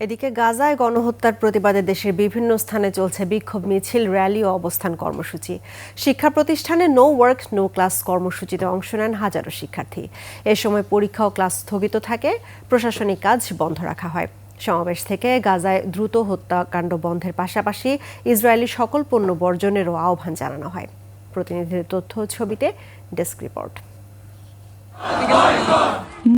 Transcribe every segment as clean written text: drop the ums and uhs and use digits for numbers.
এদিকে গাজায় গণহত্যার প্রতিবাদে দেশের বিভিন্ন স্থানে চলছে বিক্ষোভ মিছিল, র্যালি ও অবস্থান কর্মসূচি। শিক্ষা প্রতিষ্ঠানে নো ওয়ার্ক নো ক্লাস কর্মসূচিতে অংশ নেন হাজারো শিক্ষার্থী। এ সময় পরীক্ষা ও ক্লাস স্থগিত থাকে, প্রশাসনিক কাজ বন্ধ রাখা হয়। সমাবেশ থেকে গাজায় দ্রুত হত্যাকাণ্ড বন্ধের পাশাপাশি ইসরায়েলি সকল পণ্য বর্জনেরও আহ্বান জানানো হয়। প্রতিনিধির তথ্য ছবিতে desk report.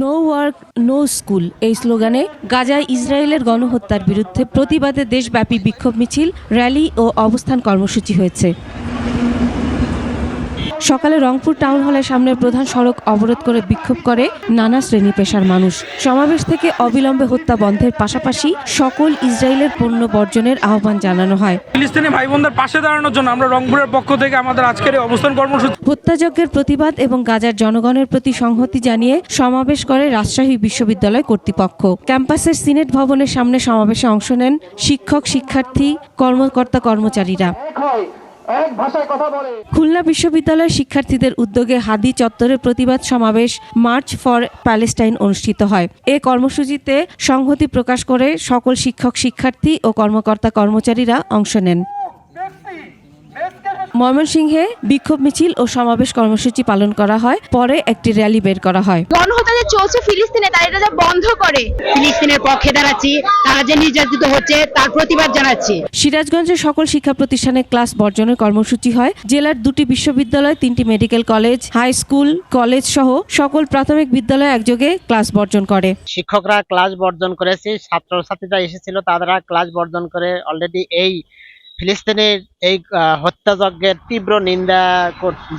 No work no school এই স্লোগানে গাজায় ইসরায়েলের গণহত্যার বিরুদ্ধে প্রতিবাদে দেশব্যাপী বিক্ষোভ মিছিল, র্যালি ও অবস্থান কর্মসূচি হয়েছে। সকালে রংপুর টাউন হলের সামনে প্রধান সড়ক অবরোধ করে বিক্ষোভ করে নানা শ্রেণী পেশার মানুষ। সমাবেশ থেকে অবিলম্বে হত্যা বন্ধের পাশাপাশি সকল ইসরায়েলের পণ্য বর্জনের আহ্বান জানানো হয়। ফিলিস্তিনি ভাই বোনদের পাশে দাঁড়ানোর জন্য আমরা রংপুরের পক্ষ থেকে আমাদের আজকের এই অবস্থান কর্মসূচি। হত্যাযজ্ঞের প্রতিবাদ এবং গাজার জনগণের প্রতি সংহতি জানিয়ে সমাবেশ করে রাজশাহী বিশ্ববিদ্যালয় কর্তৃপক্ষ। ক্যাম্পাসের সিনেট ভবনের সামনে সমাবেশে অংশ নেন শিক্ষক, শিক্ষার্থী, কর্মকর্তা, কর্মচারীরা। খুলনা বিশ্ববিদ্যালয়ের শিক্ষার্থীদের উদ্যোগে হাদি চত্বরে প্রতিবাদ সমাবেশ মার্চ ফর প্যালেস্টাইন অনুষ্ঠিত হয়। এ কর্মসূচিতে সংহতি প্রকাশ করে সকল শিক্ষক, শিক্ষার্থী ও কর্মকর্তা, কর্মচারীরা অংশ নেন। ময়মনসিংহে বিক্ষোভ মিছিল ও সমাবেশ কর্মসূচি পালন করা হয়, পরে একটি র্যালি বের করা হয়। গণহত্যা যে চলছে ফিলিস্তিনে, তারা এটা বন্ধ করে ফিলিস্তিনের পক্ষে দাঁড়াচ্ছি, তারা যে নির্যাতিত হচ্ছে তার প্রতিবাদ জানাচ্ছি। সিরাজগঞ্জের সকল শিক্ষা প্রতিষ্ঠানে ক্লাস বর্জনের কর্মসূচি হয়। জেলার 2টি বিশ্ববিদ্যালয়, 3টি medical college, high school, college সহ সকল প্রাথমিক বিদ্যালয় একযোগে ক্লাস বর্জন করে। শিক্ষকরা ক্লাস বর্জন করেছে, ছাত্রছাত্রীরা এসেছিল, তারা ক্লাস বর্জন করে অলরেডি এই ফিলিস্তিনের এই হত্যাযজ্ঞের তীব্র নিন্দা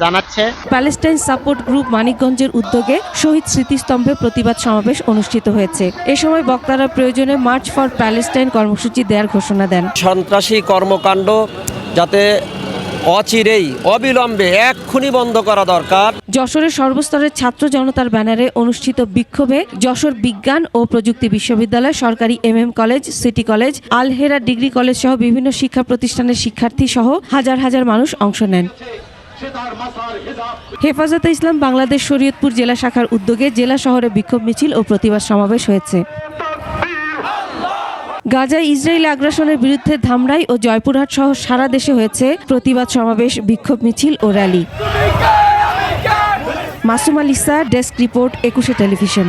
জানাচ্ছে। প্যালেস্টাইন সাপোর্ট গ্রুপ মানিকগঞ্জের উদ্যোগে শহীদ স্মৃতিস্তম্ভে প্রতিবাদ সমাবেশ অনুষ্ঠিত হয়েছে। এ সময় বক্তারা প্রয়োজনে মার্চ ফর প্যালেস্টাইন কর্মসূচি দেওয়ার ঘোষণা দেন। সন্ত্রাসী কর্মকাণ্ড যাতে অচিরেই অবিলম্বে এক্ষুনি বন্ধ করা দরকার। যশোরের সর্বস্তরের ছাত্র জনতার ব্যানারে অনুষ্ঠিত বিক্ষোভে যশোর বিজ্ঞান ও প্রযুক্তি বিশ্ববিদ্যালয়, সরকারি MM কলেজ, সিটি কলেজ, আল হেরা ডিগ্রি কলেজ সহ বিভিন্ন শিক্ষা প্রতিষ্ঠানের শিক্ষার্থী সহ হাজার হাজার মানুষ অংশ নেন। হেফাজতে ইসলাম বাংলাদেশ শরীয়তপুর জেলা শাখার উদ্যোগে জেলা শহরে বিক্ষোভ মিছিল ও প্রতিবাদ সমাবেশ হয়েছে। গাজায় ইসরায়েলি আগ্রাসনের বিরুদ্ধে ধামরাই ও জয়পুরহাট সহ সারা দেশে হয়েছে প্রতিবাদ সমাবেশ, বিক্ষোভ মিছিল ও rally. Masum আলিসা, desk report, 21 television.